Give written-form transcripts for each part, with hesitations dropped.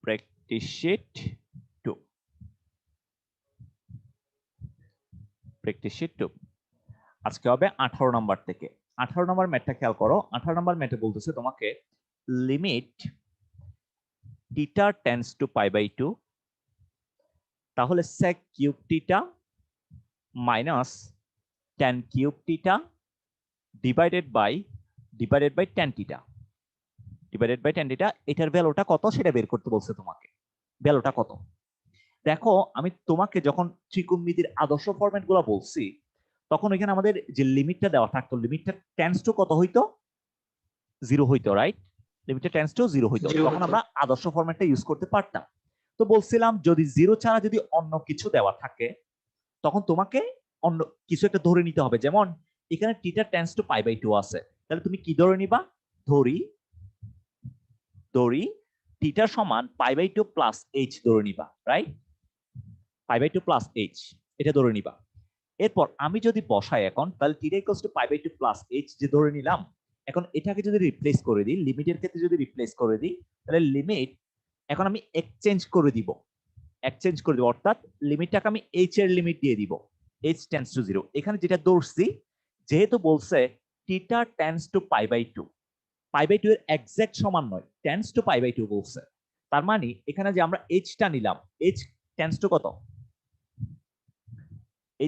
Practice sheet 2, practice sheet 2 আজকে হবে 18 নম্বর থেকে। 18 নম্বর ম্যাথটা খেয়াল করো। 18 নম্বর ম্যাথে বলতেছে তোমাকে limit theta tends to pi by 2, তাহলে sec cube theta minus tan cube theta divided by tan theta এটার ভ্যালুটা কত সেটা বের করতে বলছে তোমাকে। ভ্যালুটা কত দেখো, আমি তোমাকে যখন ত্রিকোণমিতির আদর্শ ফরম্যাট গুলো বলছি তখন এখানে আমাদের যে লিমিটটা দেওয়া থাকতো, লিমিটটা টেন্ডস টু কত হইতো? 0 হইতো, রাইট? লিমিটটা টেন্ডস টু 0 হইতো, তখন আমরা আদর্শ ফরম্যাটটা ইউজ করতে পারতাম। তো বলছিলাম যদি 0 ছাড়া যদি অন্য কিছু দেওয়া থাকে তখন তোমাকে অন্য কিছু একটা ধরে নিতে হবে। যেমন এখানে theta tends to pi by 2 আছে, তাহলে তুমি কি ধরে নিবা? ধরি থিটা সমান পাই বাই 2 প্লাস এইচ ধরে নিবা, right? Pi by 2 plus H এটা ধরে নিবা। এরপর আমি যদি বসাই এখন, তাহলে theta equals to pi by 2 plus H যে ধরে নিলাম, এখন এটাকে যদি রিপ্লেস করে দিই, লিমিটের ক্ষেত্রে যদি রিপ্লেস করে দিই, তাহলে লিমিট এখন আমি এক্সচেঞ্জ করে দিব, অর্থাৎ লিমিটটাকে আমি এইচ এর লিমিট দিয়ে দিব, এইচ টেন্ডস টু 0। এখানে যেটা ধরছি, যেহেতু বলছে theta tends to pi by 2, pi by 2 এর এক্সাক্ট সমান নয়, টেন্ডস টু পাই বাই 2 বলছে। তার মানে এখানে যে আমরা এইচটা নিলাম, এইচ টেন্ডস টু কত?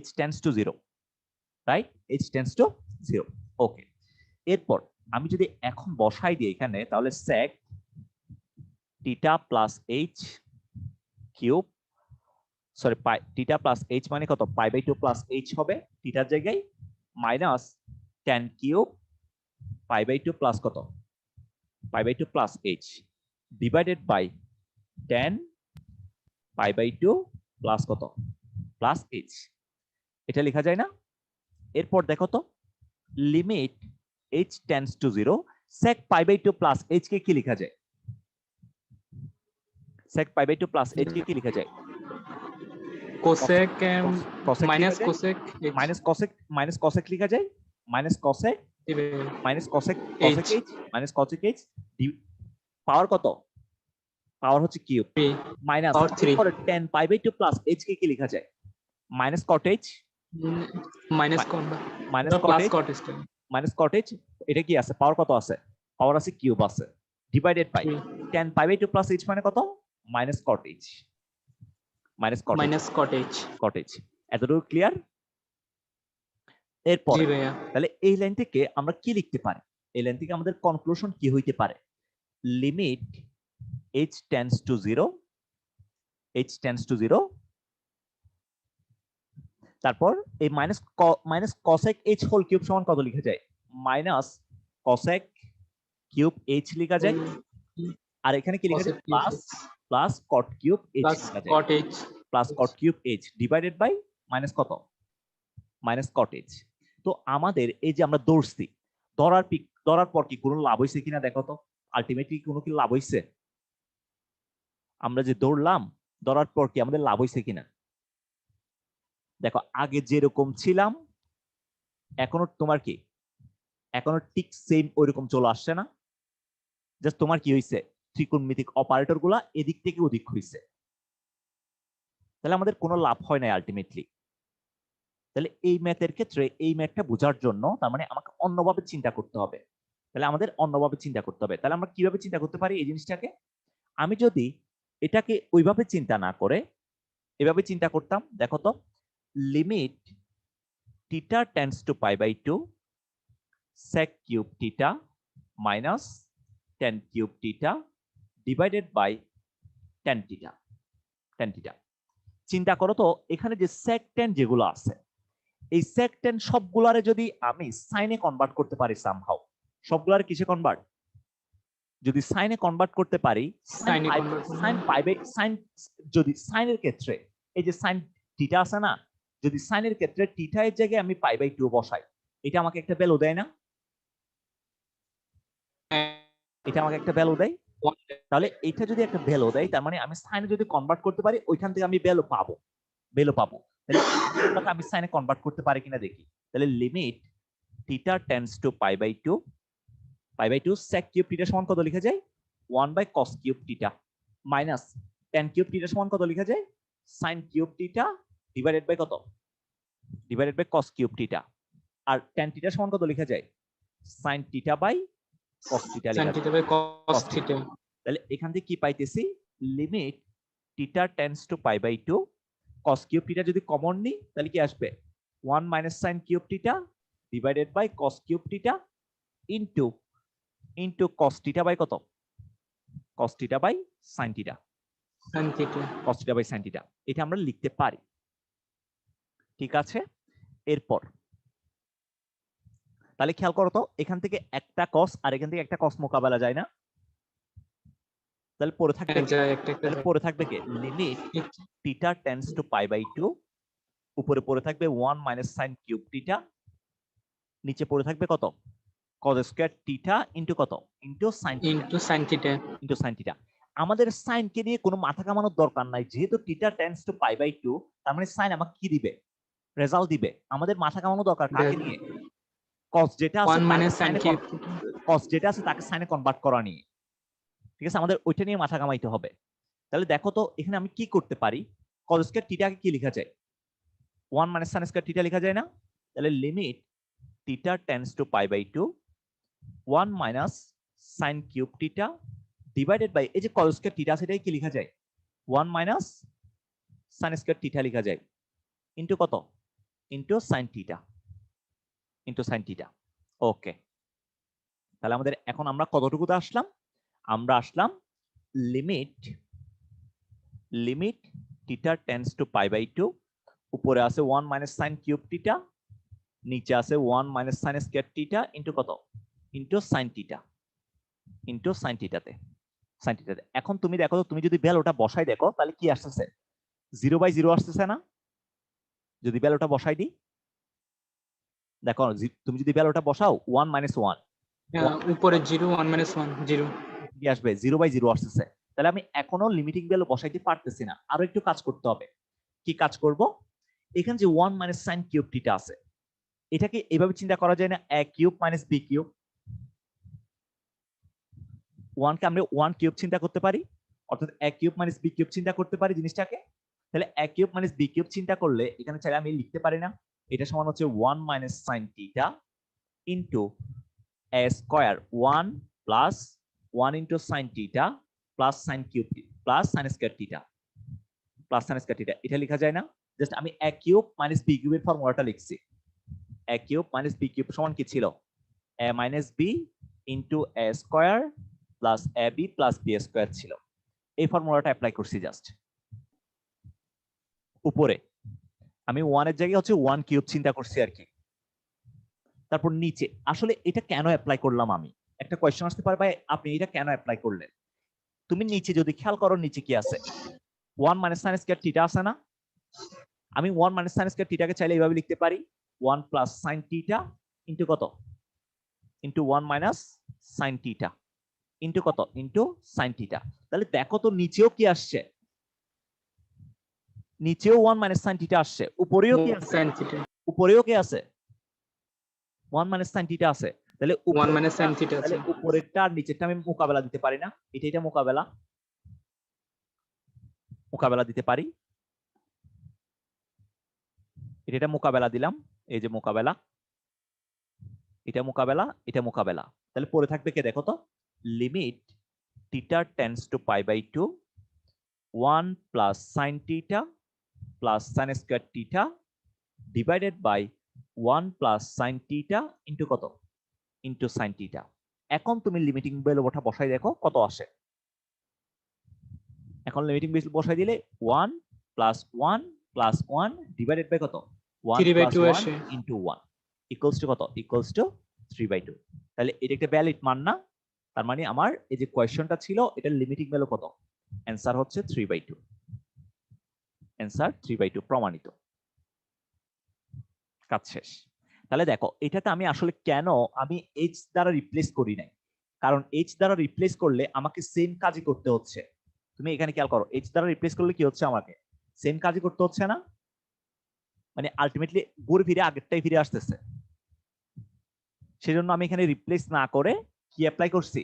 h tends to 0, right? h tends to 0, ওকে। এরপর আমি যদি এখন বসাই দিই এখানে, তাহলে sec theta plus h cube, sorry theta plus h মানে কত? পাই বাই 2 প্লাস h হবে থিটার জায়গায়, minus tan cube pi by 2 plus কত? Pi by 2 plus h divided by tan pi by 2 plus কত? Plus h। এটা লেখা যায় না? এরপর দেখো তো, limit h tends two 0, sec pi by 2 plus h কে কি লেখা যায়? sec pi by 2 plus h কে কি লেখা যায়? cosec minus cosec লেখা যায়, মাইনাস cosec h পাওয়ার কত? পাওয়ার হচ্ছে কিউব, মাইনাস পরে tan pi by 2 plus h কে কি লেখা যায়? মাইনাস cot h এটা কি আছে? পাওয়ার কত আছে? পাওয়ার আছে কিউব আছে, divided by tan pi by 2 plus h মানে কত? Minus cot h। এতটুকু ক্লিয়ার? এরপর তাহলে এই লাইন থেকে আমরা কি লিখতে পারি? এই লাইন থেকে আমাদের কনক্লুশন কি হইতে পারে? লিমিট h টেন্ডস টু 0, তারপর এই minus cosec h whole cube সমান কত লেখা যায়? মাইনাস cosec কিউব h লেখা যায়, আর এখানে কি লেখা যায়? প্লাস cot কিউব h লেখা যায়, plus cot cube h divided by minus কত? Minus cot h। তো আমাদের এই যে আমরা ধরছি, ধরার পর কি কোনো লাভ হইছে কিনা দেখো তো, আলটিমেটলি কোনো কি লাভ হইছে? আমরা যে ধরলাম, ধরার পর কি আমাদের লাভ হইছে কিনা দেখো। আগে যেরকম ছিলাম এখনো তোমার কি, এখনো ঠিক সেম ওইরকম চলে আসছে না? জাস্ট তোমার কি হইছে, ত্রিকোণমিতিক অপারেটর গুলা এদিক থেকে ওদিক হইছে, তাহলে আমাদের কোনো লাভ হয় না আলটিমেটলি। তাহলে এই ম্যাথের ক্ষেত্রে এই ম্যাথটা বোঝার জন্য তার মানে আমাকে অন্যভাবে চিন্তা করতে হবে। তাহলে আমাদের অন্যভাবে চিন্তা করতে হবে। তাহলে আমরা কিভাবে চিন্তা করতে পারি এই জিনিসটাকে? আমি যদি এটাকে ওইভাবে চিন্তা না করে এভাবে চিন্তা করতাম, দেখো তো, limit theta tends to pi by 2 sec cube theta minus tan cube theta divided by tan theta. চিন্তা করো তো, এখানে যে sec tan যেগুলো আছে, এই sec tan সবগুলারে যদি আমি সাইনে কনভার্ট করতে পারি সামহাউ, সবগুলারে কিসে কনভার্ট? যদি সাইনে কনভার্ট করতে পারি, যদি সাইনের ক্ষেত্রে এই যে সাইন থিটা আছে না, যদি সাইনের ক্ষেত্রে থিটা এর জায়গায় আমি পাই বাই 2 বসাই, এটা আমাকে একটা ভ্যালু দেয় না? এটা আমাকে একটা ভ্যালু দেয়। তাহলে এটা যদি একটা ভ্যালু দেয়, তার মানে আমি সাইনে যদি কনভার্ট করতে পারি ওইখান থেকে আমি ভ্যালু পাবো। তাহলে আমি সাইনে কনভার্ট করতে পারি কিনা দেখি। তাহলে limit theta tends to pi by 2 sec cube theta সমান কত লেখা যায়? 1 by cos cube theta minus tan cube theta সমান কত লেখা যায় sin cube theta divided by কত divided by cos cube theta আর tan থিটা সমান কত লেখা যায় sin theta by cos theta sin লেখা theta যায় by cos theta তাহলে এখান থেকে কি পাইতেছি limit theta tends to pi by 2 cos cube theta যদি কমন নিই তাহলে কি আসবে 1 minus sin cube theta divided by cos cube theta into cos theta by কত cos theta by sin theta sin theta cos theta by sin theta এটা আমরা লিখতে পারি ঠিক আছে এরপর তাহলে খেয়াল করো তো এখান থেকে একটা cos আর এখান থেকে একটা cos মোকাবেলা যায় না তাহলে পরে থাকবে তাহলে পরে থাকবে কি limit theta tends to pi by 2 উপরে পড়ে থাকবে 1 মাইনাস sin কিউব থিটা নিচে পড়ে থাকবে কত cos স্কয়ার থিটা ইনটু কত ইনটু sin থিটা আমাদের sin কে নিয়ে কোনো মাথা কামানোর দরকার নাই যেহেতু theta tends to pi by 2 তার মানে sin আমাকে কি দিবে রেজাল্ট দিবে আমাদের মাথা কামানোর দরকার কাকে নিয়ে cos যেটা আছে 1 minus sin কিউব cos যেটা আছে তাকে sin এ কনভার্ট করা নিয়ে ঠিক আছে আমাদের ওইটা নিয়ে মাথা কামাইতে হবে তাহলে দেখো তো এখানে আমি কি করতে পারি cos স্কয়ার থিটাকে কি লেখা যায় 1 মাইনাস sin স্কয়ার থিটা লেখা যায় না তাহলে limit theta tends to pi by 2 1 minus sin cube theta divided by এই যে cos স্কয়ার থিটা সেটাই কি লেখা যায় 1 মাইনাস sin স্কয়ার থিটা লেখা যায় ইনটু কত ইনটু sin থিটা ওকে তাহলে আমাদের এখন আমরা কতটুকুতে আসলাম আমরা আসলাম limit theta tends to pi by 2 উপরে আছে 1 মাইনাস sin কিউব থিটা নিচে আছে 1 minus sin square theta into কত ইনটু sin থিটাতে এখন তুমি দেখো তুমি যদি ভ্যালুটা বসাই দেখো তাহলে কি আসছে 0/0 আসছে না যদি ভ্যালুটা বসাই দিই দেখো তুমি যদি ভ্যালুটা বসাও 1 মাইনাস 1 উপরে 0 1 minus 1 0 কি আসবে 0/0 আসছে তাহলে আমি এখনো লিমিটিং ভ্যালু বসাইতে পারতেছি না আরো একটু কাজ করতে হবে কি কাজ করব এখানে যে 1 মাইনাস sin কিউব থিটা আছে এটাকে এভাবে চিন্তা করা যায় না a cube minus b cube 1 কে আমরা 1 কিউব চিন্তা করতে পারি অর্থাৎ a cube minus b cube চিন্তা করতে পারি জিনিসটাকে তাহলে a cube minus b cube চিন্তা করলে এখানে চাইলে আমি লিখতে পারি না এটা সমান হচ্ছে 1 minus sin theta into a square 1 plus 1 into sin theta plus sin cube plus sin square theta এটা লেখা যায় না জাস্ট আমি a কিউব মাইনাস b কিউবের ফর্মুলাটা লিখছি a cube minus b cube সমান কি ছিল a minus b into a square plus ab plus b square ছিল এই ফর্মুলাটা অ্যাপ্লাই করছি জাস্ট উপরে আমি 1 এর জায়গায় হচ্ছে 1 কিউব চিন্তা করছি আর কি তারপর নিচে আসলে এটা কেন অ্যাপ্লাই করলাম আমি একটা কোশ্চেন আসতে পারে ভাই আপনি এটা কেন অ্যাপ্লাই করলেন তুমি নিচে যদি খেয়াল করো নিচে কি আছে 1 মাইনাস sin স্কয়ার থিটা আছে না আমি 1 মাইনাস sin স্কয়ার থিটাকে চাইলে এইভাবে লিখতে পারি 1 প্লাস sin থিটা ইনটু কত into 1 minus sin theta into কত ইনটু sin থিটা তাহলে দেখো তো নিচেও কি আসছে নিচেও 1 মাইনাস sin থিটা আসছে উপরেও কি আছে উপরেও কি আছে 1 মাইনাস sin থিটা আছে তাহলে 1 minus sin theta আছে তাহলে উপরেরটা আর নিচেরটা আমি মোকাবেলা দিতে পারি না এটা মোকাবেলা দিতে পারি এটা মোকাবেলা দিলাম এই যে মোকাবেলা এটা মোকাবেলা তাহলে পরে থাকবে কে দেখো তো limit theta tends to pi by 2 1 plus sin theta plus sin square theta divided by 1 plus sin theta into কত ইনটু sin থিটা এখন তুমি লিমিটিং ভ্যালুটা বসাই দেখো কত আসে এখন লিমিটিং ভ্যালু বসাই দিলে 1 প্লাস 1 প্লাস 1 ডিভাইডেড বাই কত 1 প্লাস 1 ইনটু 1 ইকুয়ালস টু কত ইকুয়ালস টু 3/2 তাহলে এটা একটা ভ্যালিড মান না তার মানে আমার এই যে কোশ্চেনটা ছিল এটার লিমিটিং ভ্যালু কত অ্যানসার হচ্ছে 3/2 অ্যানসার 3/2 প্রমাণিত কাজ শেষ তাহলে দেখো এটাকে আমি আসলে কেন আমি h দ্বারা রিপ্লেস করি নাই কারণ h দ্বারা রিপ্লেস করলে আমাকে সেম কাজই করতে হচ্ছে তুমি এখানে খেয়াল করো h দ্বারা রিপ্লেস করলে কি হচ্ছে আমাকে সেম কাজই করতে হচ্ছে না মানে আলটিমেটলি ঘুরে ফিরে আগেরটাই ফিরে আসতেছে সেজন্য আমি এখানে রিপ্লেস না করে কি অ্যাপ্লাই করছি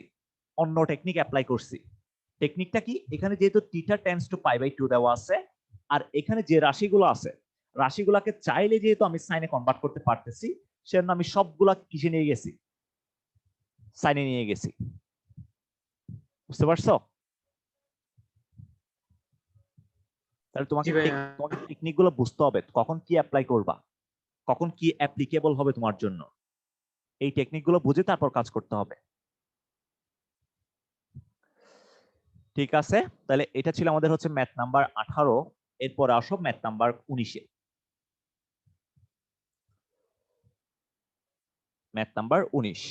অন্য টেকনিক অ্যাপ্লাই করছি টেকনিকটা কি, এখানে যেহেতু theta tends to pi by 2 দেওয়া আছে, আর এখানে যে রাশিগুলো আছে রাশিগুলাকে চাইলে যেহেতু আমি সাইনে কনভার্ট করতে পারতেছি, সেজন্য আমি সবগুলা কিসে নিয়ে গেছি, সাইনে নিয়ে গেছি। বুঝতে পারছো? তাহলে তোমাকে টেকনিক গুলো বুঝতে হবে, কখন কি অ্যাপ্লাই করবা, কখন কি অ্যাপ্লিকেবল হবে তোমার জন্য। এই টেকনিক গুলো বুঝে তারপর কাজ করতে হবে। ঠিক আছে, তাহলে এটা ছিল আমাদের হচ্ছে ম্যাথ নাম্বার 18। এরপর আসো ম্যাথ নাম্বার 19-এ। Math number 19।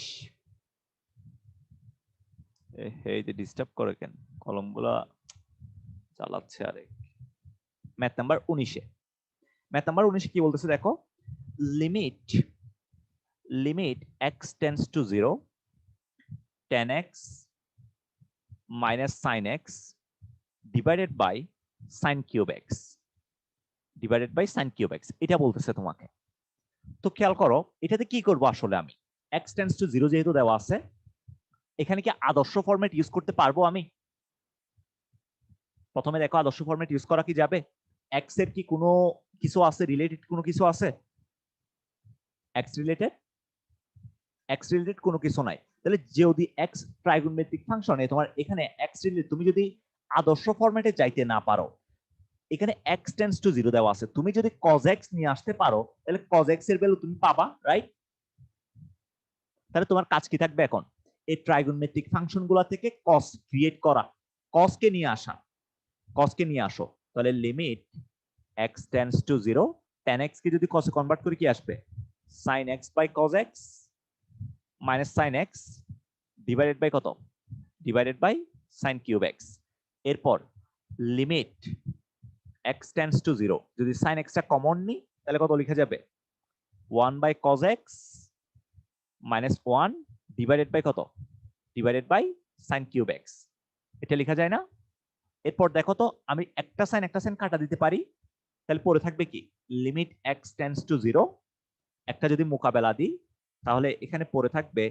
এই যে ডিস্টার্ব করে কেন, কলমগুলা চালাচ্ছে আরে। ম্যাথ নাম্বার 19-এ, ম্যাথ নাম্বার 19 কি বলতেছে দেখো, limit x tends to 0 tan x minus sin x divided by sin cube x divided by sin cube x, এটা বলতেছে তোমাকে। তো খেয়াল করো এটাতে কি করব, আসলে আমি x টেন্ডস টু 0 যেহেতু দেওয়া আছে, এখানে কি আদর্শ ফরম্যাট ইউজ করতে পারবো আমি? প্রথমে দেখো আদর্শ ফরম্যাট ইউজ করা কি যাবে? x এর কি কোনো কিছু আছে, রিলেটেড কোনো কিছু আছে? x রিলেটেড কোনো কিছু নাই। তাহলে যদি x ট্রাইগোনোমেট্রিক ফাংশনে তোমার এখানে x রিলেটেড, তুমি যদি আদর্শ ফরম্যাটে যাইতে না পারো, এখানে x টেন্ডস টু 0 দেওয়া আছে, তুমি যদি cos x নিয়ে আসতে পারো তাহলে cos x এর ভ্যালু তুমি পাবা, রাইট? তাহলে তোমার কাজ কি থাকবে এখন, এই ট্রাইগোনোমেট্রিক ফাংশনগুলো থেকে cos ক্রিয়েট করা, cos কে নিয়ে আসা, cos কে নিয়ে আসো। তাহলে limit x tends to 0 tan x কে যদি cos এ কনভার্ট করে কি আসবে, sin x by cos x minus sin x divided by কত, divided by sin cube x। এরপর লিমিট x টেন্ডস টু 0, যদি sin x টা কমন নি তাহলে কত লেখা যাবে, 1 by cos x minus 1 divided by কত, divided by sin cube x। এটা লেখা যায় না? এরপর দেখো তো আমি একটা সাইন কাটা দিতে পারি, তাহলে পড়ে থাকবে কি, লিমিট x টেন্ডস টু 0, একটা যদি মোকাবেলা দিই তাহলে এখানে পড়ে থাকবে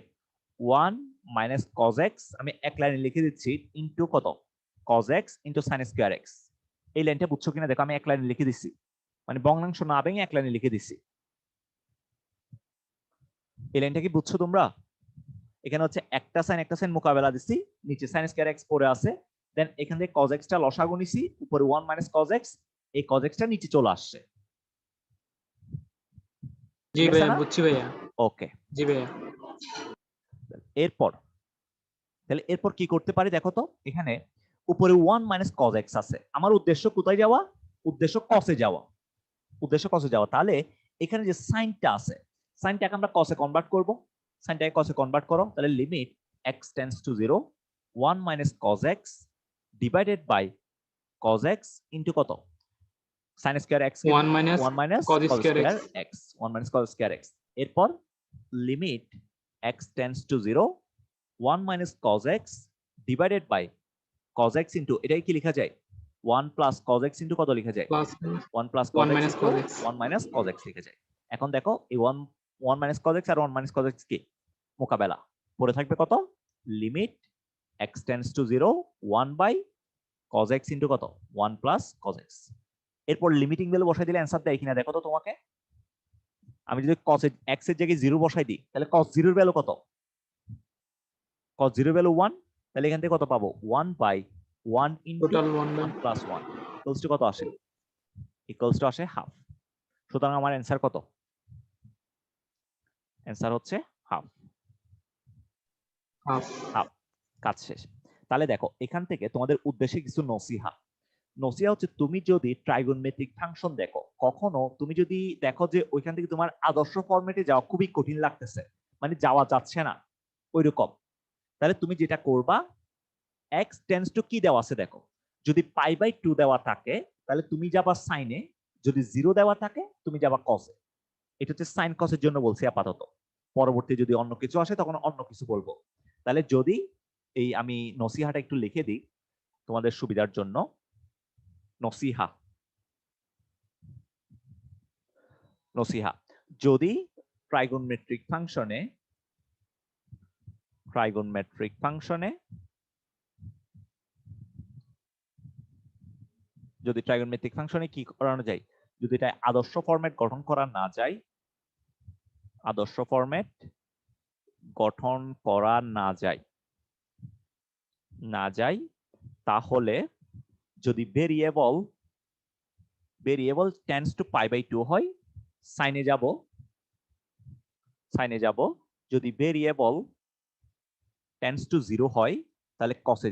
1 মাইনাস cos x, আমি এক লাইনে লিখে দিচ্ছি, ইনটু কত, cos x into sin square x। এই লাইনটা বুঝছো কিনা দেখো, আমি এক লাইনে লিখে দিচ্ছি, মানে ভগ্নাংশ না ভেঙে এক লাইনে লিখে দিচ্ছি। এই লাইনটা কি বুঝছো তোমরা? এখানে হচ্ছে একটা সাইন মোকাবেলা দিচ্ছি, নিচে sin স্কয়ার x পড়ে আছে, দেন এখান থেকে cos x টা লসাগু নিছি, উপরে 1 মাইনাস cos x, এই cos x টা নিচে চলে আসছে। জি ভাইয়া, বুঝছি ভাইয়া। ওকে, জি ভাইয়া। এরপর তাহলে এরপর কি করতে পারি দেখো তো, এখানে উপরে 1 মাইনাস cos x আছে, আমার উদ্দেশ্য কোথায় যাওয়া, উদ্দেশ্য cos এ যাওয়া, উদ্দেশ্য cos এ যাওয়া। তাহলে এখানে যে সাইনটা আছে, সাইনটাকে আমরা cos এ কনভার্ট করব, সাইনটাকে cos এ কনভার্ট করো, তাহলে limit x tends to 0 1 minus cos x divided by cos x into কত, sin square x, 1 minus cos square x 1 minus cos square x। এরপর limit x tends to 0 1 minus cos x divided by cos x into, এটাই কি লেখা যায়, 1 plus cos x into কত লেখা যায়, plus 1 plus 1 cos x minus into cos x 1 minus cos x লেখা যায়। এখন দেখো এই 1 মাইনাস cos x আর 1 মাইনাস cos x কি মোকাবেলা, পড়ে থাকবে কত, limit x tends to 0 1 by cos x into কত, 1 প্লাস cos x। এরপর লিমিটিং ভ্যালু বসাই দিলে অ্যানসার দেয় কিনা দেখো তো তোমাকে। আমি যদি cos x এর জায়গায় 0 বসাই দিই তাহলে cos 0 এর ভ্যালু কত, cos 0 এর ভ্যালু 1, তাহলে এখান থেকে কত পাবো, 1 by 1 into total 1 by 1 plus 1 equals to কত আসে, ইকুয়ালস টু আসে হাফ। সুতরাং আমার অ্যানসার কত, অ্যানসার হচ্ছে হাফ। হাফ। হাফ, কাজ শেষ। তাহলে দেখো এখান থেকে তোমাদের উদ্দেশ্যে কিছু নসিহা, নসিহা হচ্ছে তুমি যদি ট্রাইগোনোমেট্রিক ফাংশন দেখো, কখনো তুমি যদি দেখো যে ওইখান থেকে তোমার আদর্শ ফরম্যাটে যাওয়া খুবই কঠিন লাগতেছে, মানে যাওয়া যাচ্ছে না ওইরকম, তাহলে তুমি যেটা করবা, x টেন্ডস টু কি দেওয়া আছে দেখো, যদি পাই বাই 2 দেওয়া থাকে তাহলে তুমি যাবা সাইনে, যদি 0 দেওয়া থাকে তুমি যাবা কসে। এটা হচ্ছে সাইন কসের জন্য বলছি আপাতত, পরবর্তী যদি অন্য কিছু আসে তখন অন্য কিছু বলবো। তাহলে যদি এই আমি নসিহাটা একটু লিখে দিই তোমাদের সুবিধার জন্য, নসিহা, নসিহা, যদি ট্রাইগোনোমেট্রিক ফাংশনে যদি ট্রাইগোনোমেট্রিক ফাংশনে কি করানো যায়, যদি এটা আদর্শ ফরম্যাট গঠন করা না যায়, আদর্শ ফরম্যাট গঠন করা না যায় তাহলে যদি variable tends to pi by 2 হয়, সাইনে যাব। যদি ভেরিয়েবল টেন্ডস টু 0 হয় তাহলে কসে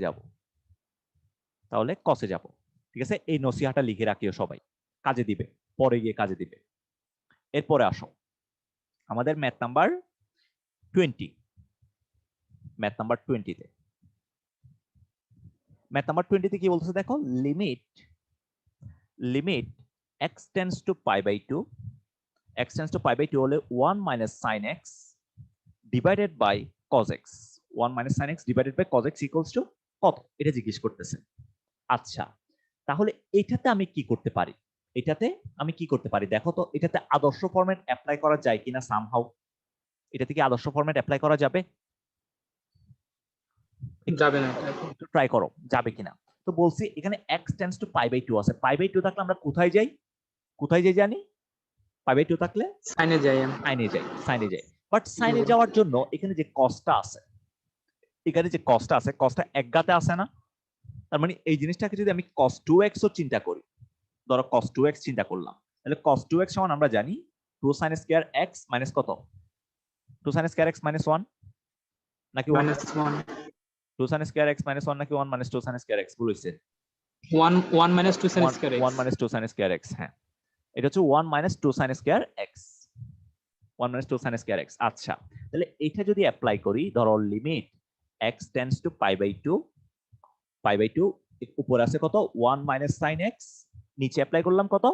যাব। ঠিক আছে, এই নসিহাটা লিখে রাখিও সবাই, কাজে দিবে, পরে গিয়ে কাজে দিবে। এরপরে আসো আমাদের ম্যাথ নাম্বার 20। ম্যাথ নাম্বার 20 তে কি বলতেছে দেখো, limit x tends to pi by 2, x tends to pi by 2 হলে 1 minus sin x divided by cos x, 1 minus sin x divided by cos x equals to কত, এটা জিজ্ঞেস করতেছে। আচ্ছা, তাহলে এটাতে আমি কি করতে পারি? দেখো তো, এটাতে আদর্শ ফরম্যাট অ্যাপ্লাই করা যায় কিনা সামহাউ। এটাতে কি আদর্শ ফরম্যাট অ্যাপ্লাই করা যাবে? যাবে না, একটু ট্রাই করো যাবে কিনা। তো বলছি এখানে x tends to pi by 2 আছে, পাই বাই 2 থাকলে আমরা কোথায় যাই জানি? পাই বাই 2 থাকলে সাইনে যাই। বাট সাইনে যাওয়ার জন্য এখানে যে কস্টটা আছে, কস্টটা একগাতে আছে না? তার মানে এই জিনিসটাকে যদি আমি cos 2x ও চিন্তা করি, ধরো cos 2x চিন্তা করলাম, তাহলে cos 2x সমান আমরা জানি 2 sin স্কয়ার x মাইনাস কত, 2 sin স্কয়ার x মাইনাস 1 নাকি 1, 2 sin স্কয়ার x মাইনাস 1 নাকি 1 মাইনাস 2 sin স্কয়ার x বলেছে 1 minus 2 sin square x, 1 minus 2 sin square x। হ্যাঁ, এটা হচ্ছে 1 minus 2 sin square x, 1 minus 2 sin square x। আচ্ছা, তাহলে এটা যদি অ্যাপ্লাই করি, ধরো limit x tends to pi by 2, উপরে আছে কত 1 মাইনাস sin x, নিচে অ্যাপ্লাই করলাম কত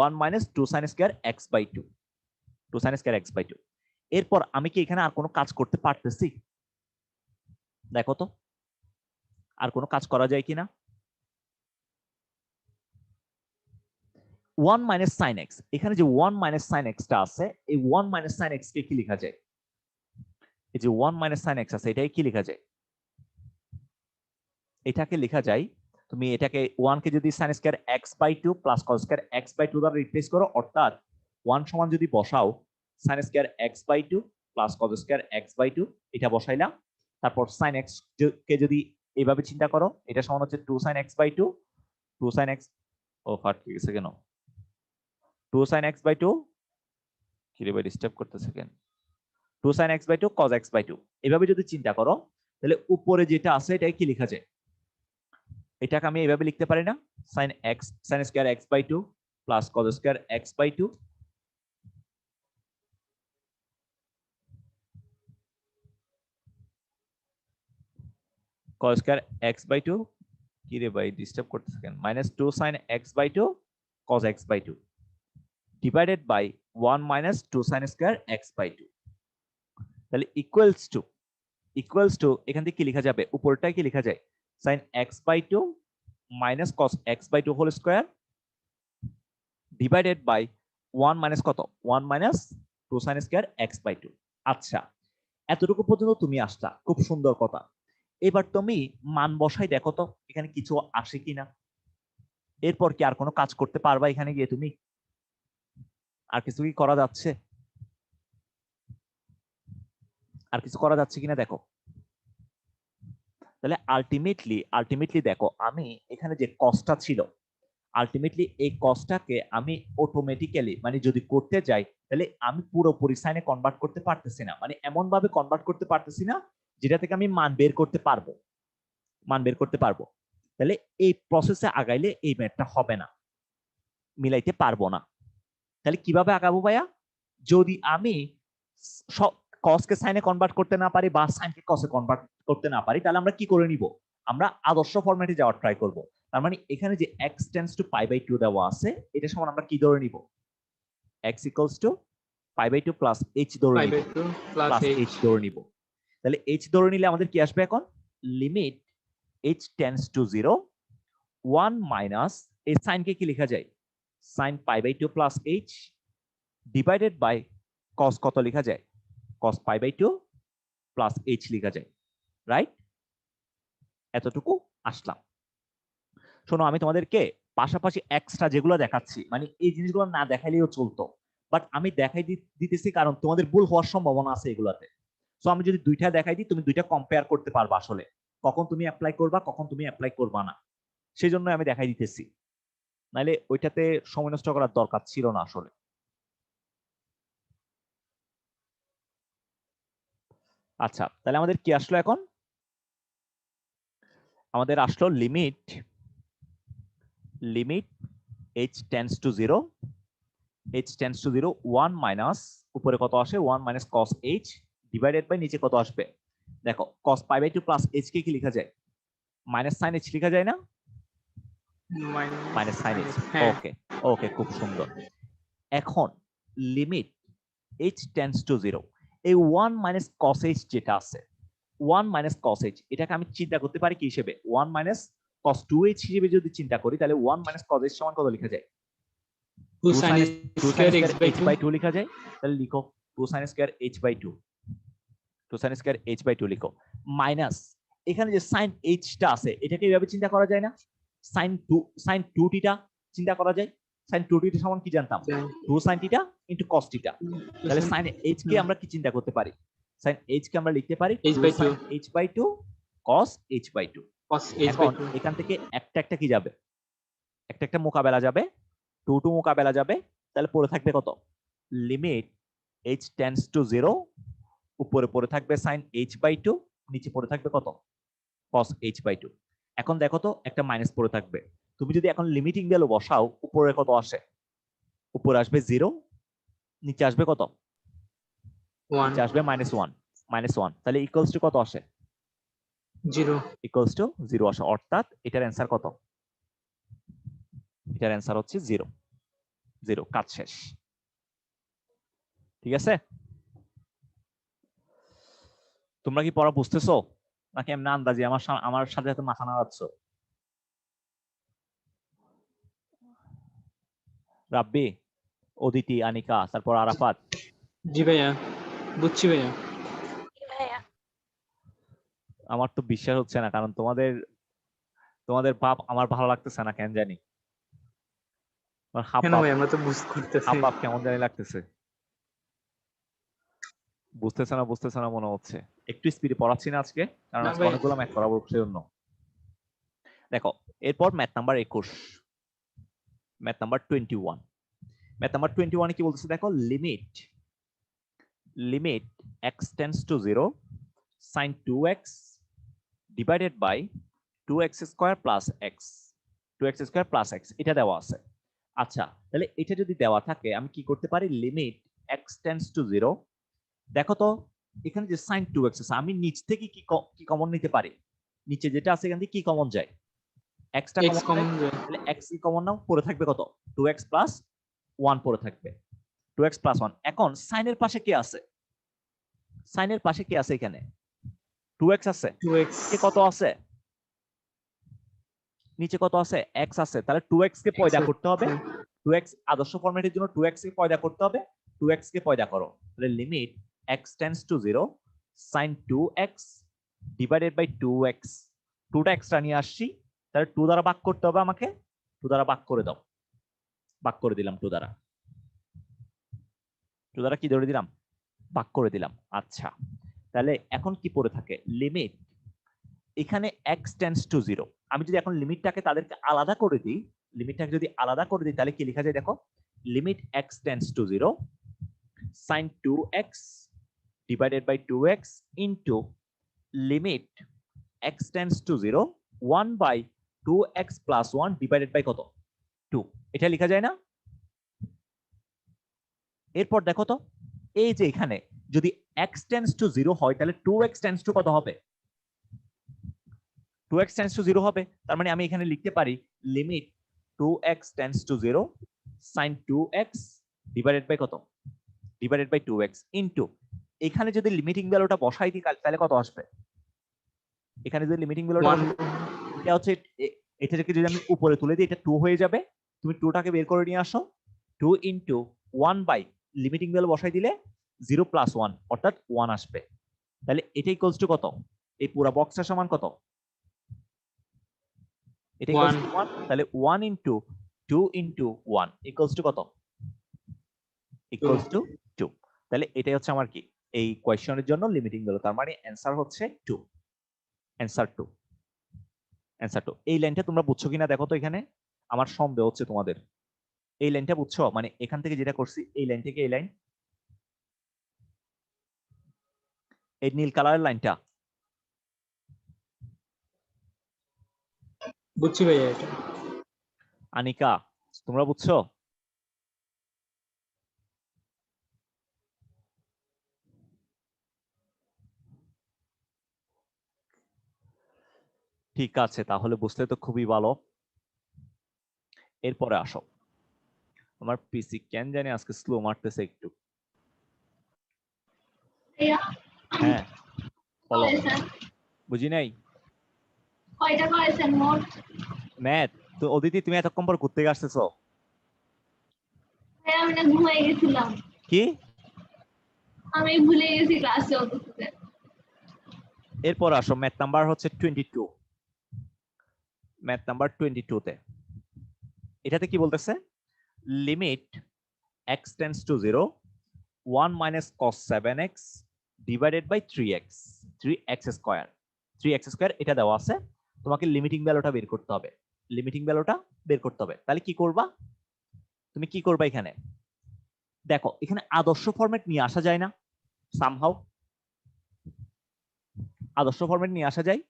1 minus 2 sin square x by 2, 2 sin square x by 2। এরপর আমি কি এখানে আর কোনো কাজ করতে পারতেছি? দেখো তো আর কোনো কাজ করা যায় কিনা। 1 মাইনাস sin x, এখানে যে 1 মাইনাস sin x টা আছে, এই 1 মাইনাস sin x কে কি লেখা যায়? এই যে 1 মাইনাস sin x আছে, এটাই কি লেখা যায়? এটাকে লেখা যায়, তুমি এটাকে 1 কে যদি sin square x by 2 plus cos square x by 2 দ্বারা রিপ্লেস করো, অর্থাৎ 1 সমান যদি বসাও sin square x by 2 plus cos square x by 2, এটা বসাইলাম। তারপর sin x কে যদি এইভাবে চিন্তা করো, এটা সমান হচ্ছে 2 sin x by 2, 2 sin x, ও ফাট হয়ে গেছে কেন, 2 sin x বাই 2, কি রে ভাই ডিস্টার্ব করতেছে কেন, 2 sin x by 2 cos x by 2, এভাবে যদি চিন্তা করো, তাহলে উপরে যেটা আছে এটাই কি লেখা যায়? এটাকে আমি এইভাবে লিখতে পারি না, sin square x by 2 plus cos square x by 2, cos square x by 2, কি রে ভাই ডিস্টার্ব করতেছে কেন, minus 2 sin x by 2 cos x by 2 divided by 1 minus 2 sin square x by 2, তাহলে ইকুয়ালস টু এখান থেকে কি লেখা যাবে, উপরটাই কি লেখা যায় sin x by 2 minus cos x by 2 whole square divided by 1 minus কত, 1 minus 2 sin square x by 2। আচ্ছা, এতটুকু পর্যন্ত তুমি আসলা, খুব সুন্দর কথা। এবার তুমি মান বসাই দেখো তো এখানে কিছু আসে কিনা। এরপর কি আর কোনো কাজ করতে পারবা এখানে গিয়ে তুমি? আর কিছু কি করা যাচ্ছে? আর কিছু করা যাচ্ছে কিনা দেখো। তাহলে আলটিমেটলি দেখো, আমি এখানে যে কস্টটা ছিল, আলটিমেটলি এই কস্টটাকে আমি অটোমেটিক্যালি মানে যদি করতে যাই, তাহলে আমি পুরোপুরি সাইনে কনভার্ট করতে পারতেছি না, মানে এমন ভাবে কনভার্ট করতে পারতেছি না যেটা থেকে আমি মান বের করতে পারবো। তাহলে এই প্রসেসে আগাইলে এই ম্যাথটা হবে না, মিলাইতে পারবো না। তাহলে কিভাবে আগাবো ভাইয়া? যদি আমি কসকে সাইনে কনভার্ট করতে না পারি বা সাইনকে কসে কনভার্ট করতে না পারি, তাহলে আমরা কি করে নিব? আমরা আদর্শ ফরম্যাটে যাওয়ার ট্রাই করব। তার মানে এখানে যে x tends to pi by 2 দেওয়া আছে, এটা সমান আমরা কি ধরে নিব? x equals to pi by 2 plus h ধরে নিব। তাহলে h ধরে নিলে আমাদের কি আসবে এখন? Limit h tends two 0, 1 minus এই সাইনকে কি লেখা যায়? Sine pi by 2 plus h divided by cos কত লেখা যায়? cos pi by 2 plus h লেখা যায়, রাইট? এতটুকু আসলাম। শোনো, আমি তোমাদেরকে পাশাপাশি এক্সট্রা যেগুলো দেখাচ্ছি, মানে এই জিনিসগুলো না দেখাইলেও চলতো, বাট আমি দেখাই দিতেছি কারণ তোমাদের ভুল হওয়ার সম্ভাবনা আছে এগুলাতে। সো আমি যদি দুইটা দেখাই দিই, তুমি দুইটা কম্পেয়ার করতে পারবা আসলে কখন তুমি অ্যাপ্লাই করবা, কখন তুমি অ্যাপ্লাই করবা না। সেই জন্য আমি দেখাই দিতেছি, নাহলে ওইটাতে সময় নষ্ট করার দরকার ছিল না আসলে। আচ্ছা, তাহলে আমাদের কি আসলো এখন? আমাদের আসলো limit h tends two 0, h tends two 0 1 minus উপরে কত আসে 1 minus cos h divided by নিচে কত আসবে দেখো cos pi by 2 plus h কে কি লেখা যায়? মাইনাস সাইন h লেখা যায় না? Minus sine h। Okay okay, খুব সুন্দর। এখন লিমিট h টেন্ডস টু 0, এই 1 মাইনাস cos h যেটা আছে 1 মাইনাস cos h, এটাকে আমি চিন্তা করতে পারি কি হিসেবে 1 মাইনাস cos 2h হিসেবে যদি চিন্তা করি, তাহলে 1 মাইনাস cos h সমান কত লেখা যায়? 2 sin square h by 2 লেখা যায়। তাহলে লিখো 2 sin square h by 2, 2 sin square h by 2 লিখো। মাইনাস এখানে যে sin h টা আছে এটাকে এইভাবে চিন্তা করা যায় না? sin 2t টা চিন্তা করা যায়। sin 2t সমান কি জানতাম? 2 sin θ into cos θ। তাহলে sin h কে আমরা কি চিন্তা করতে পারি? sin h কে আমরা লিখতে পারি 2 sin h by 2 cos h by 2। এখন এখান থেকে একটা একটা কি যাবে? একটা একটা মোকাবেলা যাবে, 2 মোকাবেলা যাবে, তাহলে পড়ে থাকবে কত? লিমিট h টেন্ডস টু 0, উপরে পড়ে থাকবে sin h by 2, নিচে পড়ে থাকবে কত? cos h by 2। এখন দেখো তো একটা মাইনাস পড়ে থাকবে, তুমি যদি এখন লিমিটিং ভ্যালু বসাও উপরে কত আসে? উপরে আসবে 0, নিচে আসবে কত? নিচে আসবে -1, তাহলে ইকুয়ালস টু কত আসে? 0, ইকুয়ালস টু 0 আসে। অর্থাৎ এটার অ্যান্সার কত? এটার অ্যান্সার হচ্ছে 0, 0, কাজ শেষ। ঠিক আছে, তোমরা কি পড়া বুঝতেছো নাকি এমনি আন্দাজি আমার সাথে সাথে মাথা নাড়াচ্ছ? রাব্বি, অদিতি, আনিকা, তারপর আরাফাত। জি ভাইয়া, বুঝছি ভাইয়া। আমার তো বিশ্বাস হচ্ছে না, কারণ তোমাদের ভাব আমার ভালো লাগতেছে না, কেন জানি। কেন ভাই, আমরা তো বুঝ করতেছি। হাব কেমন জানি লাগতেছে, বুঝতেছে না মনে হচ্ছে। একটু স্পিডে পড়াচ্ছি না আজকে, কারণ আজকে অনেকগুলো ম্যাথ করাবো সেজন্য। দেখো এরপর math number 21, math number 21। Math number 21 কি বলতেছে দেখো, limit x tends to 0 sin 2x divided by 2x square plus x, 2x square plus x, এটা দেওয়া আছে। আচ্ছা, তাহলে এটা যদি দেওয়া থাকে আমি কি করতে পারি? লিমিট x টেন্ডস টু 0, দেখো তো এখানে যে sin 2x আছে, আমি নিচ থেকে কি কমন নিতে পারি? নিচে যেটা আছে এখান থেকে কি কমন যায়? x টা কমন যায়, তাহলে x কি কমন নাও, পড়ে থাকবে কত? 2x প্লাস 1 পড়ে থাকবে, 2x প্লাস 1। এখন sin এর পাশে কি আছে? sin এর পাশে কি আছে? এখানে 2x আছে, নিচে কত আছে? নিচে কত আছে? x আছে। তাহলে 2x কে পয়দা করতে হবে, 2x আদর্শ ফরম্যাটের জন্য 2x কে পয়দা করতে হবে, 2x কে পয়দা করো। তাহলে limit x tends to 0 sin 2x divided by 2x, 2টা এক্সট্রা নিয়ে আসছি, তাহলে 2 দ্বারা ভাগ করতে হবে আমাকে, 2 দ্বারা ভাগ করে দাও। ভাগ করে দিলাম 2 দ্বারা, 2 দ্বারা কি ধরে দিলাম? ভাগ করে দিলাম। আচ্ছা, তাহলে এখন কি পড়ে থাকে? লিমিট এখানে x টেন্ডস টু 0, আমি যদি এখন লিমিটটাকে তাদেরকে আলাদা করে দিই, লিমিটটাকে যদি আলাদা করে দিই তাহলে কি লেখা যায় দেখো, limit x tends to 0 sin 2x divided by 2x into limit x tends to 0 1 by 2x plus 1 divided by কত? 2। এটা লেখা যায় না? এরপর দেখো তো এই যে এখানে যদি x টেন্ডস টু 0 হয় তাহলে 2x টেন্ডস টু কত হবে? 2x টেন্ডস টু 0 হবে। তার মানে আমি এখানে লিখতে পারি limit 2x tends two 0 sin 2x divided by কত? ডিভাইডেড বাই 2x ইনটু এখানে যদি লিমিটিং ভ্যালুটা বসাই দিই তাহলে কত আসবে? এখানে যদি লিমিটিং ভ্যালুটা এটা হচ্ছে, এটাকে যদি আমি উপরে তুলে দিই এটা 2 হয়ে যাবে। তুমি 2টাকে বের করে নিয়ে আসো, 2 ইনটু 1 বাই লিমিটিং ভ্যালু বসাই দিলে 0 প্লাস 1 অর্থাৎ 1 আসবে। তাহলে এটা ইকুয়ালস টু কত? এই পুরো বক্সটা সমান কত? এটা ইকুয়ালস টু 1, তাহলে 1 ইনটু 2 ইনটু 1 ইকুয়ালস টু কত? Equals to 2। তাহলে এটাই হচ্ছে আমার কি এই কোয়েশ্চনের জন্য লিমিটিং ভ্যালু, তার মানে অ্যানসার হচ্ছে 2। Answer 2, answer 2। এই লাইনটা তোমরা বুঝছো কিনা দেখো তো, এখানে আমার সন্দেহ হচ্ছে তোমাদের। এই লাইনটা বুঝছো? মানে এখান থেকে যেটা করছি এই লাইন থেকে এই লাইন, এই নীল কালারের লাইনটা, বুঝছি ভাইয়া এটা। আনিকা তোমরা বুঝছো? ঠিক আছে, তাহলে বুঝলে তো খুবই ভালো। এরপরে আসো, আমার পিসি কেন জানি আজকে স্লো মারতেছে একটু। হ্যাঁ বলো, বুঝি নাই। কয়টা করেছেন মোট? ম্যাথ তো অদিতি তুমি এতক্ষণ পর ঘুরতে আসতেছো হ্যাঁ, আমি না ঘুমাই গেছিলাম, কি? আমি ভুলে গেছি ক্লাসে উপস্থিত। এরপর আসো, ম্যাথ নাম্বার হচ্ছে 22। ম্যাথ নাম্বার 22 তে এটাতে কি বলতেছে? Limit x tends to 0 1 minus cos 7x divided by 3x 3x square 3x square এটা দেওয়া আছে, তোমাকে লিমিটিং ভ্যালুটা বের করতে হবে। লিমিটিং ভ্যালুটা বের করতে হবে, তাহলে কি করবা? তুমি কি করবা এখানে? দেখো এখানে আদর্শ ফরম্যাট নিয়ে আসা যায় না? সামহাউ আদর্শ ফরম্যাট নিয়ে আসা যায়।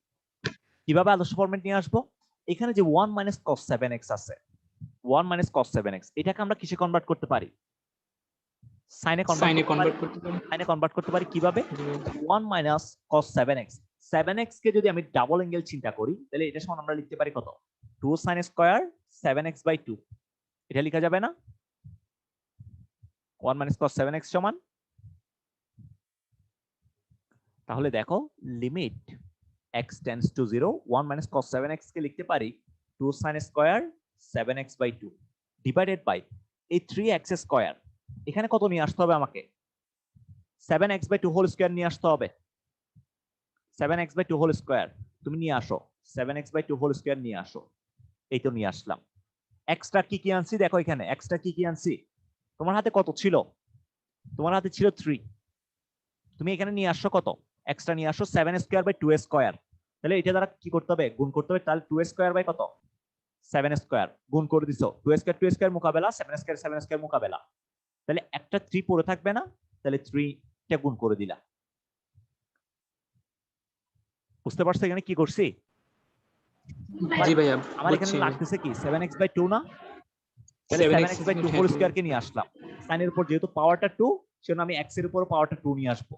কিভাবে আদর্শ ফরম্যাট নিয়ে আসবো? এখানে যে 1 মাইনাস cos 7x আছে, 1 মাইনাস cos 7x এটাকে আমরা কিসে কনভার্ট করতে পারি? সাইনে কনভার্ট করতে পারি। সাইনে কনভার্ট করতে পারি কিভাবে? 1 মাইনাস cos 7x, 7x কে যদি আমি ডাবল অ্যাঙ্গেল চিন্তা করি তাহলে এটা সমান আমরা লিখতে পারি কত? 2 sin স্কয়ার 7x বাই 2। এটা লেখা যাবে না? 1 মাইনাস cos 7x সমান, তাহলে দেখো limit x tends to 0 1 minus cos 7x কে লিখতে পারি 2 sin square 7x by 2 divided by এই 3x স্কয়ার। এখানে কত নিয়ে আসতে হবে আমাকে? 7x বাই 2 হোল স্কয়ার নিয়ে আসতে হবে। 7x বাই 2 হোল স্কয়ার তুমি নিয়ে আসো, 7x বাই 2 হোল স্কয়ার নিয়ে আসো। এই তো নিয়ে আসলাম। এক্সট্রা কি কি আনছি দেখো, এখানে এক্সট্রা কি কি আনছি। তোমার হাতে কত ছিল? তোমার হাতে ছিল 3, তুমি এখানে নিয়ে আসছো কত? এক্সট্রা নিয়ে আসো 7 স্কয়ার বাই 2 স্কয়ার। তাহলে এটা দ্বারা কি করতে হবে? গুণ করতে হবে। তাহলে 2 স্কয়ার বাই কত? 7 স্কয়ার গুণ করে দিছো। 2 স্কয়ার মোকাবেলা, 7 স্কয়ার মোকাবেলা। তাহলে একটা 3 পড়ে থাকবে না? তাহলে 3 টা গুণ করে দিলা। বুঝতে পারছো এখানে কি করছি? জি ভাইয়া আমার এখানে লাগতেছে কি 7x বাই 2 না? তাহলে 7x বাই 2 হোল স্কয়ার কে নিয়ে আসলাম। সাইনের উপর যেহেতু পাওয়ারটা 2, সেজন্য আমি x এর উপর পাওয়ারটা 2 নিয়ে আসবো।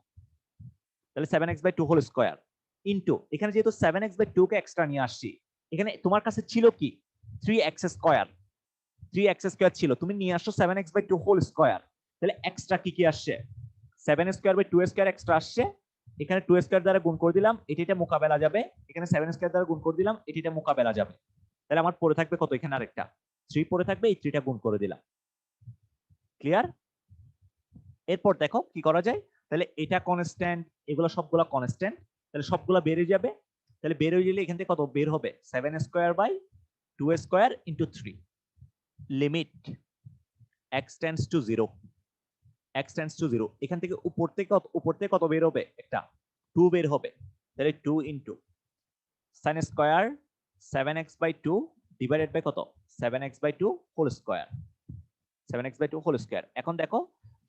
তাহলে 7x by 2 whole square into এখানে যেহেতু 7x বাই 2 কে এক্সট্রা নিয়ে আসছি, এখানে তোমার কাছে ছিল কি 3x স্কয়ার। 3x স্কয়ার ছিল, তুমি নিয়ে আসছো 7x বাই 2 হোল স্কয়ার। তাহলে এক্সট্রা কি কি আসছে? 7 স্কয়ার বাই 2 স্কয়ার এক্সট্রা আসছে। এখানে 2 স্কয়ার দ্বারা গুণ করে দিলাম, এটা মোকাবেলা যাবে। এখানে 7 স্কয়ার দ্বারা গুণ করে দিলাম, এটা মোকাবেলা যাবে। তাহলে আমার পড়ে থাকবে কত? এখানে আরেকটা 3 পড়ে থাকবে, এই 3টা গুণ করে দিলাম। ক্লিয়ার? এরপর দেখো কি করা যায়। তাহলে এটা কনস্ট্যান্ট, এগুলো সবগুলো কনস্ট্যান্ট, তাহলে সবগুলো বের হয়ে যাবে। তাহলে বের হয়ে গেলে এখান থেকে কত বের হবে? 7 square by 2 square into 3 limit x tends to 0 x tends to 0। এখান থেকে উপর থেকে কত বের হবে? একটা 2 বের হবে। তাহলে 2 into sin square 7x by 2 divided by কত? 7x by 2 whole square 7x by 2 whole square. এখন দেখো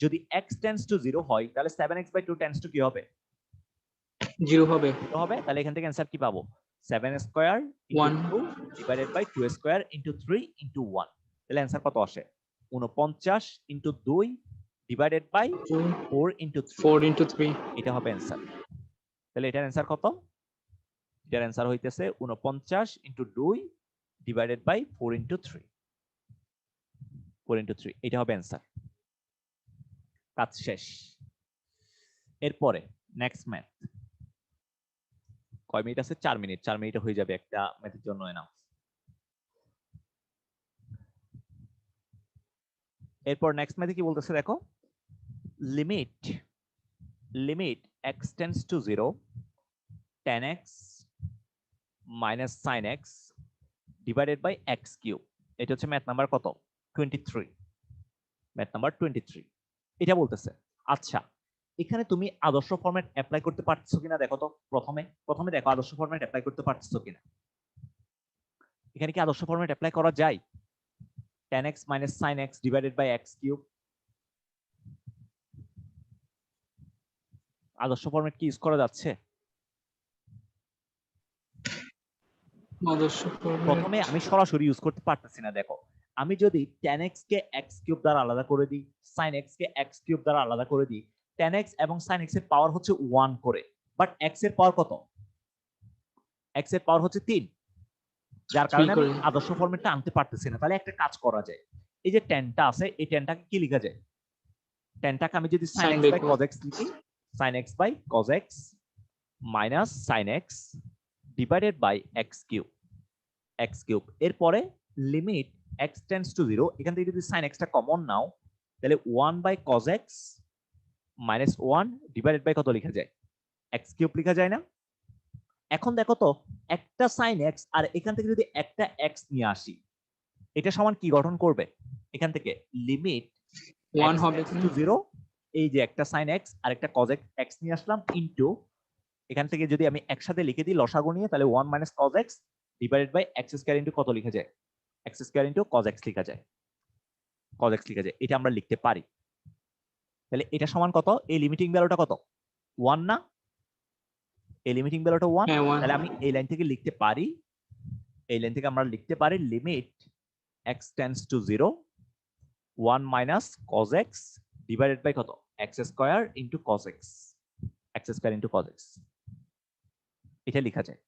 যদি x টেন্ডস টু 0 হয় তাহলে 7x বাই 2 টেন্ডস টু কি হবে? 0 হবে। তাহলে এখান থেকে অ্যানসার কি পাবো? 7 square into 2 divided by 2 square into 3 into 1। তাহলে অ্যানসার কত আসে? 49 into 2 divided by 4 into 3। 4 into 3 এটা হবে অ্যানসার। তাহলে এটার অ্যানসার কত? এটার অ্যানসার হইতেছে 49 into 2 divided by 4 into 3। 4 into 3 এটা হবে অ্যানসার। কাজ শেষ। এরপরে নেক্সট ম্যাথ। কয় মিনিট আছে? 4 মিনিট। 4 মিনিটে হয়ে যাবে একটা ম্যাথের জন্য এনাফ। এরপর নেক্সট ম্যাথে কি বলতেছে দেখো, limit x tends to 0 tan x minus sin x divided by x cube. এটা হচ্ছে ম্যাথ নাম্বার কত? 23। ম্যাথ নাম্বার 23 এটা বলতেছে। আচ্ছা, এখানে তুমি আদর্শ ফরম্যাট অ্যাপ্লাই করতে পারছো কিনা দেখো তো। প্রথমে দেখো আদর্শ ফরম্যাট অ্যাপ্লাই করতে পারছো কিনা। এখানে কি আদর্শ ফরম্যাট অ্যাপ্লাই করা যায়? tan x minus sin x divided by x cube, আদর্শ ফরম্যাট কি ইউজ করা যাচ্ছে? আদর্শ প্রথমে আমি সরাসরি ইউজ করতে পারতেছি না। দেখো, আমি যদি tan x কে x কিউব দ্বারা আলাদা করে দিই, sin x কে x কিউব দ্বারা আলাদা করে দিই, tan x এবং sin x এর পাওয়ার হচ্ছে 1 করে, বাট x এর পাওয়ার কত? x এর পাওয়ার হচ্ছে 3, যার কারণে আমি আদর্শ ফরম্যাটটা আনতে পারতেছি না। তাহলে একটা কাজ করা যায়, এই যে tanটা আছে, এই tanটাকে কি লেখা যায়? tanটাকে আমি যদি sin x by cos x লিখি, sin x by cos x minus sin x divided by x cube, এরপরে লিমিট x tends to 0, এখান থেকে যদি sin x টা কমন নাও, তাহলে 1 by cos x minus 1 divided by কত লেখা যায়? x কিউব লেখা যায় না? এখন দেখো তো, একটা sin x আর এখান থেকে যদি একটা x নিয়ে আসি, এটা সমান কি গঠন করবে? এখান থেকে লিমিট 1 হবে টু 0, এই যে একটা sin x আর একটা cos x নিয়ে আসলাম, ইনটু এখান থেকে যদি আমি একসাথে লিখে দিই লসাগু নিয়ে, তাহলে 1 minus cos x divided by x square into কত লেখা যায়? x square into cos x লেখা যায়। cos x লেখা যায়, এটা আমরা লিখতে পারি। তাহলে এটা সমান কত? এই লিমিটিং ভ্যালুটা কত? 1 না? এই লিমিটিং ভ্যালুটা 1। তাহলে আমি এই লাইন থেকে লিখতে পারি, এই লাইন থেকে আমরা লিখতে পারি limit x tends to 0, 1 minus cos x divided by কত? x square into cos x, x square into cos x, এটা লেখা যায়।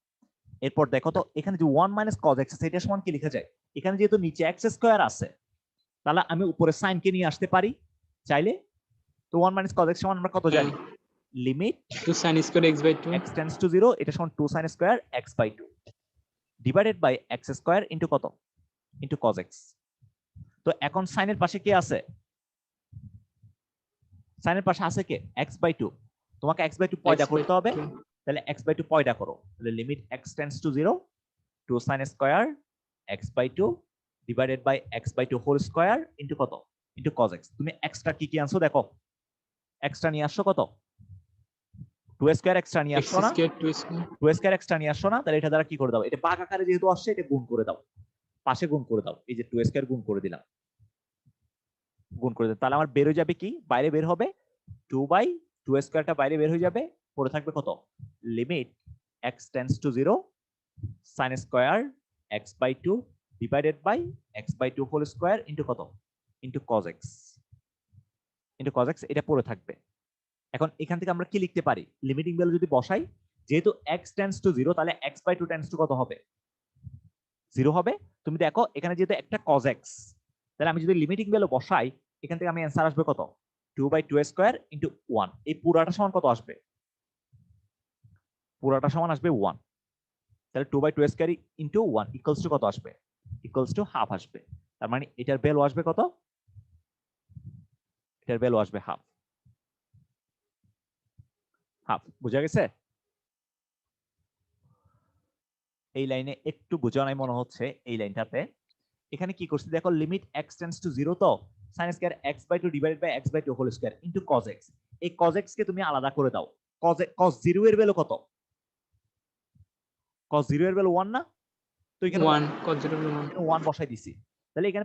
এরপর দেখো তো, এখানে যে 1 minus cos x আছে, এটা সমান কি লেখা যায়? এখানে যেহেতু নিচে x square আছে, তাহলে আমি উপরে sin কে নিয়ে আসতে পারি চাইলে। তো 1 minus cos x সমান আমরা কত জানি? Limit 2 sin square x by 2, x tends to 0, এটা সমান 2 sin square x by 2 divided by x square into কত? into cos x। তো এখন sin এর পাশে কি আছে? sin এর পাশে আছে কে? x by 2। তোমাকে x by 2 পয়দা করতে হবে, তাহলে x by 2 পয়দা করো। তাহলে limit x tends to 0, 2 sin square x by 2 divided by x by 2 whole square into কত? into cos x। তুমি এক্সট্রা কি কি আনছো দেখো, এক্সট্রা নিয়ে আসছো কত? 2 স্কয়ার এক্সট্রা নিয়ে আসছো না? 2 স্কয়ার এক্সট্রা নিয়ে আসছো না? তাহলে এটা দ্বারা কি করে দাও? এটা ভাগ আকারে যেহেতু আসছে, এটা গুণ করে দাও, পাশে গুণ করে দাও। এই যে 2 স্কয়ার গুণ করে দিলাম, গুণ করে দাও। তাহলে আমার বের হয়ে যাবে কি? বাইরে বের হবে 2 বাই 2 স্কয়ারটা বাইরে বের হয়ে যাবে, পড়ে থাকবে কত? Limit x tends to 0, sin square x by 2 divided by x by 2 whole square into কত? into cos x, into cos x, এটা পড়ে থাকবে। এখন এখান থেকে আমরা কি লিখতে পারি? লিমিটিং ভ্যালু যদি বসাই, যেহেতু x tends to 0, তাহলে x by 2 tends to কত হবে? 0 হবে। তুমি দেখো এখানে যেহেতু একটা cos x, তাহলে আমি যদি লিমিটিং ভ্যালু বসাই, এখান থেকে আমি অ্যান্সার আসবে কত? 2 by 2 স্কয়ার into 1। এই পুরাটা সমান কত আসবে? পুরাটা সমান আসবে 1। তাহলে 2 by 2 square into 1 equals to কত আসবে? ইকুয়ালস টু হাফ আসবে। তার মানে এটার ভ্যালু আসবে কত? এটার ভ্যালু আসবে হাফ। হাফ বুঝা গেছে? এই লাইনে একটু বোঝা নাই মনে হচ্ছে। এই লাইনটাতে এখানে কি করছি দেখো, লিমিট x tends to 0, তো sin square x by 2 divided by x by 2 whole square into cos x। এই cos x কে তুমি আলাদা করে দাও। cos 0 এর ভ্যালু কত? cos 0 এর ভ্যালু 1 না? তো এখানে 1 cos 0 1 বসাই দিছি। তাহলে এখানে